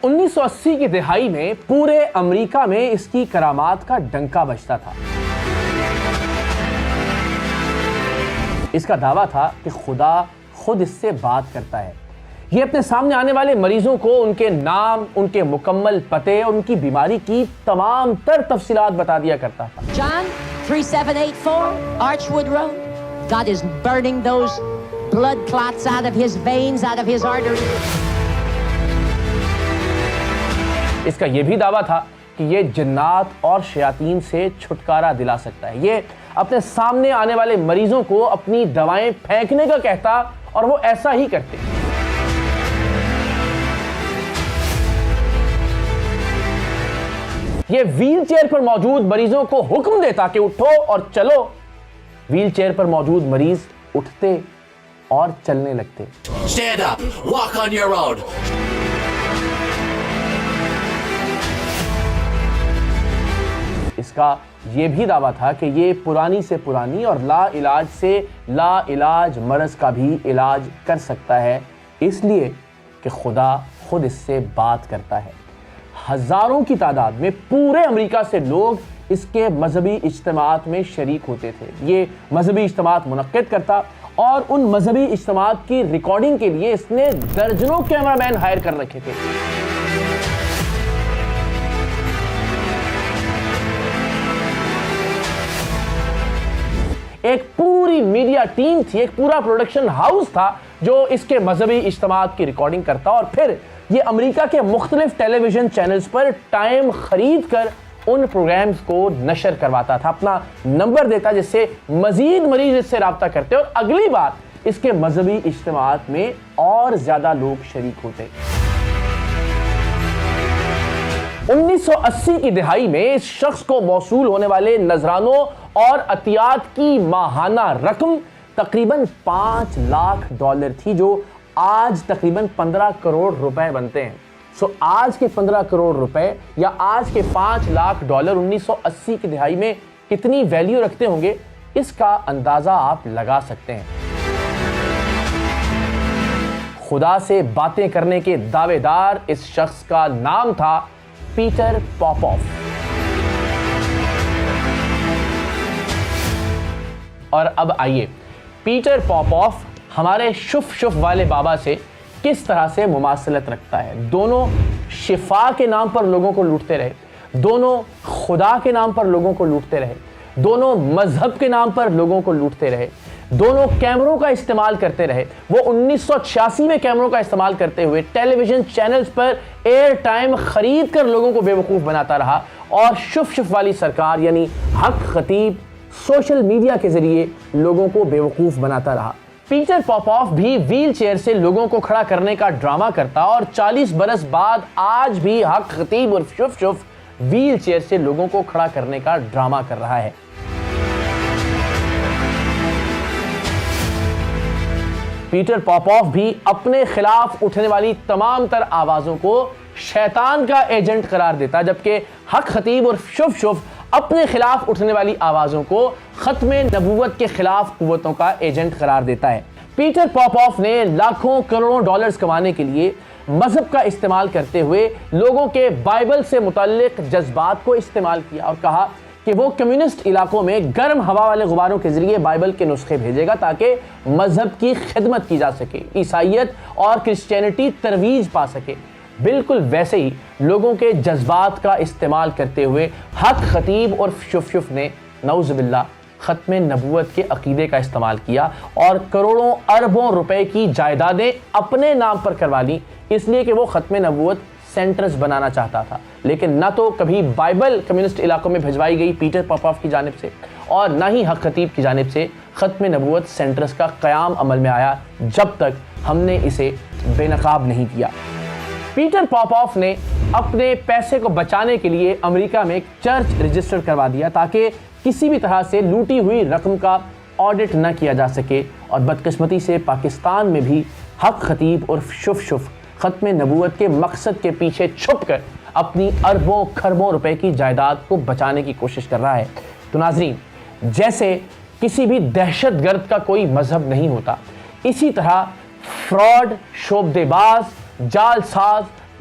1980 کی دہائی میں پورے امریکہ میں اس کی کرامات کا ڈنکا بجتا تھا۔ اس کا دعویٰ تھا کہ خدا خود اس سے بات کرتا ہے۔ یہ اپنے سامنے آنے والے مریضوں کو ان کے نام، ان کے مکمل پتے اور ان کی بیماری کی تمام تر تفصیلات بتا دیا کرتا تھا۔ John 3784 Archwood Road. God is burning those blood clots out of his veins, out of his arteries. اس کا یہ بھی دعویٰ تھا کہ یہ جنات اور شیاطین سے چھٹکارا دلا سکتا ہے۔ یہ اپنے سامنے آنے والے مریضوں کو اپنی دوائیں پھینکنے کا کہتا اور وہ ایسا ہی کرتے۔ یہ ویل چیئر پر موجود مریضوں کو حکم دیتا کہ اٹھو اور چلو۔ ویل چیئر پر موجود مریض اٹھتے اور چلنے لگتے۔ Stand up, walk on your own. اس کا یہ بھی دعویٰ تھا کہ یہ پرانی سے پرانی اور لا علاج سے لا علاج مرض کا بھی علاج کر سکتا ہے، اس لیے کہ خدا خود اس سے بات کرتا ہے۔ ہزاروں کی تعداد میں پورے امریکہ سے لوگ اس کے مذہبی اجتماعات میں شریک ہوتے تھے۔ یہ مذہبی اجتماعات منعقد کرتا اور ان مذہبی اجتماعات کی ریکارڈنگ کے لیے اس نے درجنوں کیمرہ مین ہائر کر رکھے تھے۔ ایک پوری میڈیا ٹیم تھی، ایک پورا پروڈکشن ہاؤس تھا جو اس کے مذہبی اجتماعات کی ریکارڈنگ کرتا اور پھر یہ امریکہ کے مختلف ٹیلی ویژن چینلز پر ٹائم خرید کر ان پروگرامز کو نشر کرواتا تھا، اپنا نمبر دیتا جس سے مزید مریض اس سے رابطہ کرتے اور اگلی بار اس کے مذہبی اجتماعات میں اور زیادہ لوگ شریک ہوتے۔ 1980 کی دہائی میں اس شخص کو موصول ہونے والے نذرانوں اور عطیات کی ماہانہ رقم تقریباً $5 لاکھ تھی، جو آج تقریباً 15 کروڑ روپے بنتے ہیں۔ آج کے 15 کروڑ روپے یا آج کے $5 لاکھ 1980 کی دہائی میں کتنی ویلیو رکھتے ہوں گے، اس کا اندازہ آپ لگا سکتے ہیں۔ خدا سے باتیں کرنے کے دعوے دار اس شخص کا نام تھا پیٹر پاپوف۔ اور اب آئیے پیٹر پاپوف ہمارے شف شف والے بابا سے کس طرح سے مماثلت رکھتا ہے۔ دونوں شفا کے نام پر لوگوں کو لوٹتے رہے، دونوں خدا کے نام پر لوگوں کو لوٹتے رہے، دونوں مذہب کے نام پر لوگوں کو لوٹتے رہے، دونوں کیمروں کا استعمال کرتے رہے۔ وہ 1986 میں کیمروں کا استعمال کرتے ہوئے ٹیلی ویژن چینلز پر ایئر ٹائم خرید کر لوگوں کو بے وقوف بناتا رہا، اور شف شف والی سرکار یعنی حق خطیب سوشل میڈیا کے ذریعے لوگوں کو بے وقوف بناتا رہا۔ پیٹر پاپوف بھی ویل چیئر سے لوگوں کو کھڑا کرنے کا ڈرامہ کرتا اور 40 برس بعد آج بھی حق خطیب اور شف شف ویل چیئر سے لوگوں کو کھڑا کرنے کا ڈرامہ کر رہا ہے۔ پیٹر پاپوف بھی اپنے خلاف اٹھنے والی تمام تر آوازوں کو شیطان کا ایجنٹ قرار دیتا، جبکہ حق خطیب اور شف شف اپنے خلاف اٹھنے والی آوازوں کو ختم نبوت کے خلاف قوتوں کا ایجنٹ قرار دیتا ہے۔ پیٹر پاپوف نے لاکھوں کروڑوں ڈالرز کمانے کے لیے مذہب کا استعمال کرتے ہوئے لوگوں کے بائبل سے متعلق جذبات کو استعمال کیا اور کہا کہ وہ کمیونسٹ علاقوں میں گرم ہوا والے غباروں کے ذریعے بائبل کے نسخے بھیجے گا تاکہ مذہب کی خدمت کی جا سکے، عیسائیت اور کرسچینٹی ترویج پا سکے۔ بالکل ویسے ہی لوگوں کے جذبات کا استعمال کرتے ہوئے حق خطیب اور شف شف نے نعوذ باللہ ختم نبوت کے عقیدے کا استعمال کیا اور کروڑوں اربوں روپے کی جائیدادیں اپنے نام پر کروا لیں، اس لیے کہ وہ ختم نبوت سینٹرز بنانا چاہتا تھا۔ لیکن نہ تو کبھی بائبل کمیونسٹ علاقوں میں بھجوائی گئی پیٹر پاپوف کی جانب سے، اور نہ ہی حق خطیب کی جانب سے ختم نبوت سینٹرز کا قیام عمل میں آیا جب تک ہم نے اسے بے نقاب نہیں کیا۔ پیٹر پاپوف نے اپنے پیسے کو بچانے کے لیے امریکہ میں ایک چرچ رجسٹر کروا دیا تاکہ کسی بھی طرح سے لوٹی ہوئی رقم کا آڈٹ نہ کیا جا سکے، اور بدقسمتی سے پاکستان میں بھی حق خطیب اور شف شف ختم نبوت کے مقصد کے پیچھے چھپ کر اپنی اربوں کھربوں روپے کی جائیداد کو بچانے کی کوشش کر رہا ہے۔ تو ناظرین، جیسے کسی بھی دہشت گرد کا کوئی مذہب نہیں ہوتا، اسی طرح فراڈ، شعبدے باز، جال ساز،